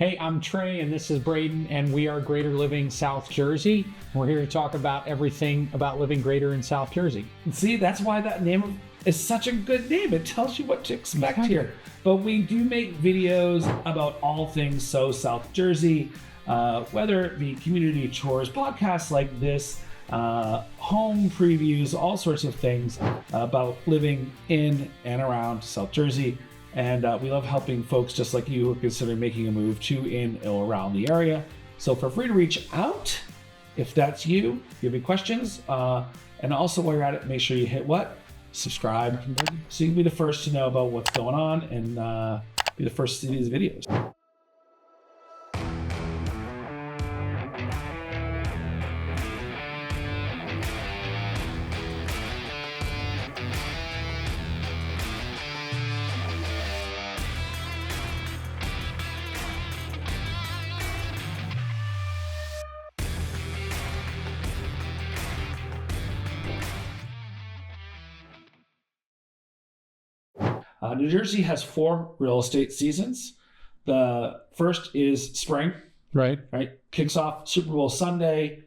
Hey, I'm Trey and this is Braden and we are Greater Living South Jersey. We're here to talk about everything about living greater in South Jersey. See, that's why that name is such a good name. It tells you what to expect here. But we do make videos about all things South Jersey, whether it be community tours, podcasts like this, home previews, all sorts of things about living in and around South Jersey. And we love helping folks just like you who are considering making a move to in or around the area. So feel free to reach out if that's you, if you have any questions. And also while you're at it, make sure you hit what? Subscribe. So you can be the first to know about what's going on and be the first to see these videos. New Jersey has 4 real estate seasons. The first is spring, right? Kicks off Super Bowl Sunday,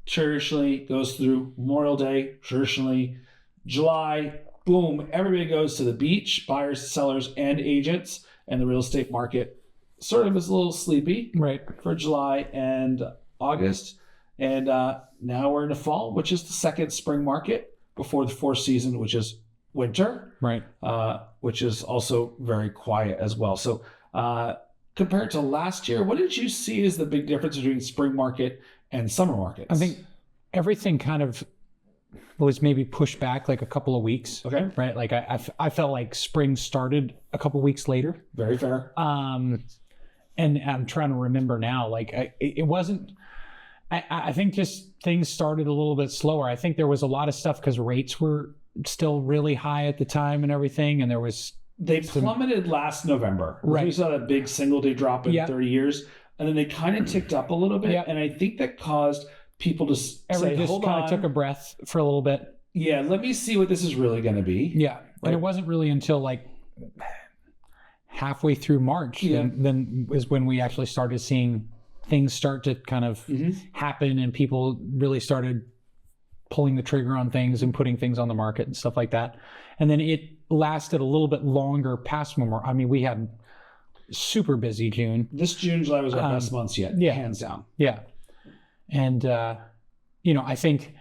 traditionally goes through Memorial Day, traditionally July, boom, everybody goes to the beach, buyers, sellers, and agents, and the real estate market sort of is a little sleepy, for July and August. And now we're in the fall, which is the second spring market before the fourth season, which is winter, which is also very quiet as well. So compared to last year, what did you see as the big difference between spring market and summer markets? I think everything kind of was maybe pushed back like a couple of weeks. Right? Like I felt like spring started a couple of weeks later. Very fair. And I'm trying to remember now, like it wasn't, I think just things started a little bit slower. I think there was a lot of stuff because rates were still really high at the time and everything, and there was they plummeted last November. We saw that big single day drop in 30 years, and then they kind of ticked up a little bit, and I think that caused people to say, hold on, took a breath for a little bit. Let me see what this is really going to be. And it wasn't really until like halfway through March then is when we actually started seeing things start to kind of happen, and people really started pulling the trigger on things and putting things on the market and stuff like that. And then it lasted a little bit longer past Memorial. I mean, we had super busy June. This June, July was our best months yet, hands down. And, I think,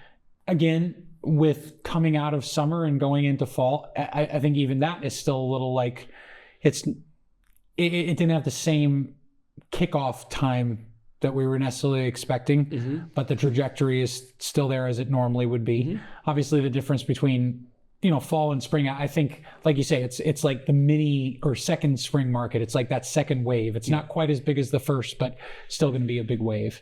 again, with coming out of summer and going into fall, I think even that is still a little like, it didn't have the same kickoff time that we were necessarily expecting, but the trajectory is still there as it normally would be. Obviously, the difference between fall and spring, I think, like you say, it's like the mini or second spring market. It's like that second wave. It's not quite as big as the first, but still going to be a big wave.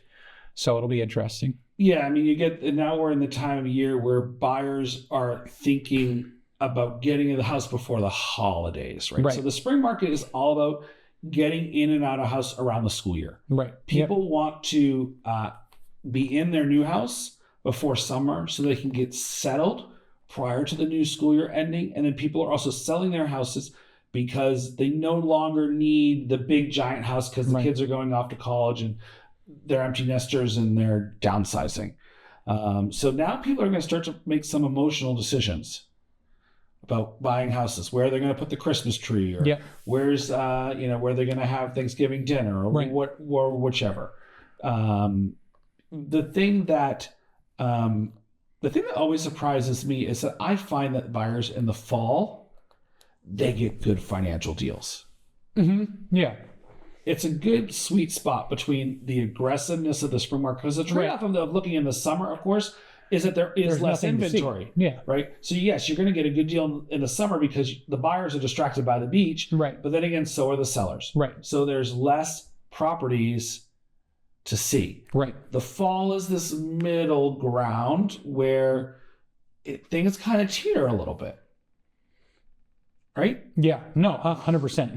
So it'll be interesting. I mean, now we're in the time of year where buyers are thinking about getting in the house before the holidays, right? So the spring market is all about getting in and out of house around the school year. People want to be in their new house before summer so they can get settled prior to the new school year ending. And then people are also selling their houses because they no longer need the big giant house because the kids are going off to college and they're empty nesters and they're downsizing. So now people are going to start to make some emotional decisions about buying houses, where they're going to put the Christmas tree, or where's where they're going to have Thanksgiving dinner, or whichever. The thing that always surprises me is that I find that buyers in the fall, they get good financial deals. It's a good sweet spot between the aggressiveness of the spring market, because the trade-off of looking in the summer, of course, is that there's less inventory. Right. So yes, you're going to get a good deal in the summer because the buyers are distracted by the beach. But then again, so are the sellers. So there's less properties to see. The fall is this middle ground where things kind of teeter a little bit. No, 100%.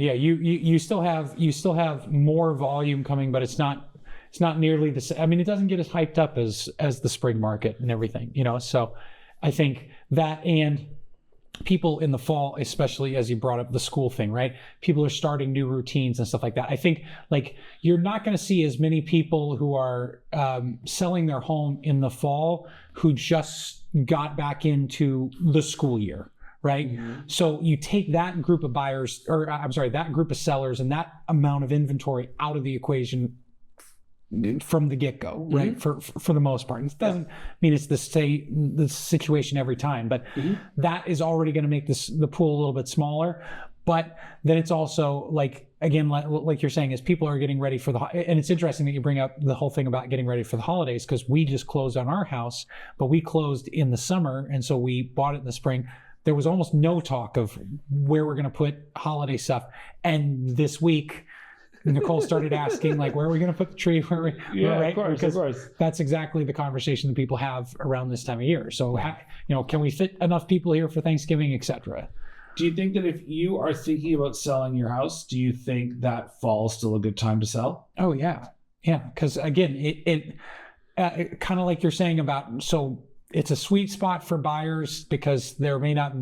You still have more volume coming, but it's not nearly the same. I mean, it doesn't get as hyped up as the spring market and everything, So I think that, and people in the fall, especially as you brought up the school thing, right? People are starting new routines and stuff like that. I think like you're not going to see as many people who are selling their home in the fall who just got back into the school year, right? Mm-hmm. So you take that group of buyers, or I'm sorry, that group of sellers and that amount of inventory out of the equation from the get-go, right? Mm-hmm. For the most part. It doesn't mean it's the situation every time, but that is already going to make the pool a little bit smaller. But then it's also like, again, like you're saying, is people are getting ready for and it's interesting that you bring up the whole thing about getting ready for the holidays, because we just closed on our house, but we closed in the summer. And so we bought it in the spring. There was almost no talk of where we're going to put holiday stuff. And this week, Nicole started asking, like, where are we going to put the tree? Right? Of course. That's exactly the conversation that people have around this time of year. So, can we fit enough people here for Thanksgiving, etc.? Do you think that if you are thinking about selling your house, do you think that fall is still a good time to sell? Oh, yeah. Yeah. Because, again, it kind of like you're saying about, so it's a sweet spot for buyers because there may not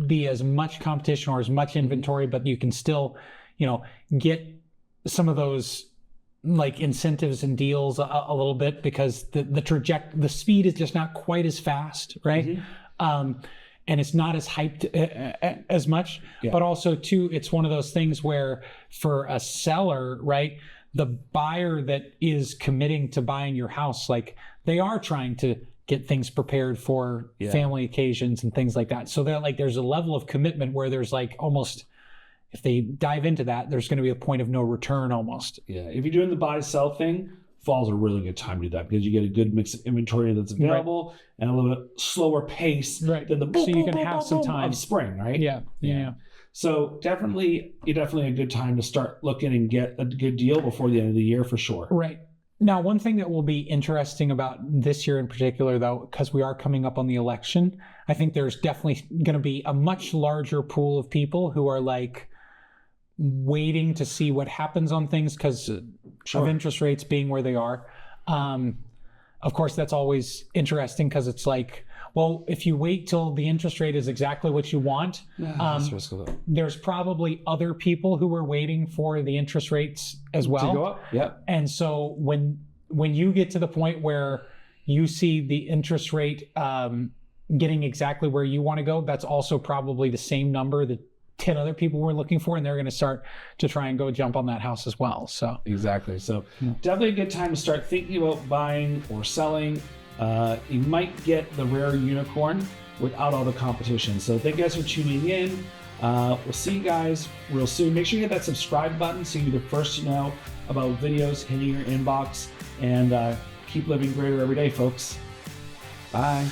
be as much competition or as much inventory, but you can still, get some of those like incentives and deals a little bit because the speed is just not quite as fast, right? Mm-hmm. And it's not as hyped as much, but also too, it's one of those things where for a seller, right, the buyer that is committing to buying your house, like they are trying to get things prepared for family occasions and things like that. So they're like, there's a level of commitment where there's like almost, if they dive into that, there's going to be a point of no return almost. Yeah. If you're doing the buy sell thing, fall's a really good time to do that because you get a good mix of inventory that's available and a little bit slower pace than the so you can have some time of spring, right? Yeah. So definitely a good time to start looking and get a good deal before the end of the year for sure. Right. Now, one thing that will be interesting about this year in particular, though, because we are coming up on the election, I think there's definitely going to be a much larger pool of people who are like waiting to see what happens on things because of interest rates being where they are. Of course, that's always interesting because it's like, well, if you wait till the interest rate is exactly what you want, there's probably other people who are waiting for the interest rates as well. To go up, yeah. And so when you get to the point where you see the interest rate getting exactly where you want to go, that's also probably the same number that 10 other people were looking for, and they're going to start to try and go jump on that house as well. So exactly. So definitely a good time to start thinking about buying or selling. You might get the rare unicorn without all the competition. So thank you guys for tuning in. We'll see you guys real soon. Make sure you hit that subscribe button so you're the first to know about videos hitting your inbox, and keep living greater every day, folks. Bye.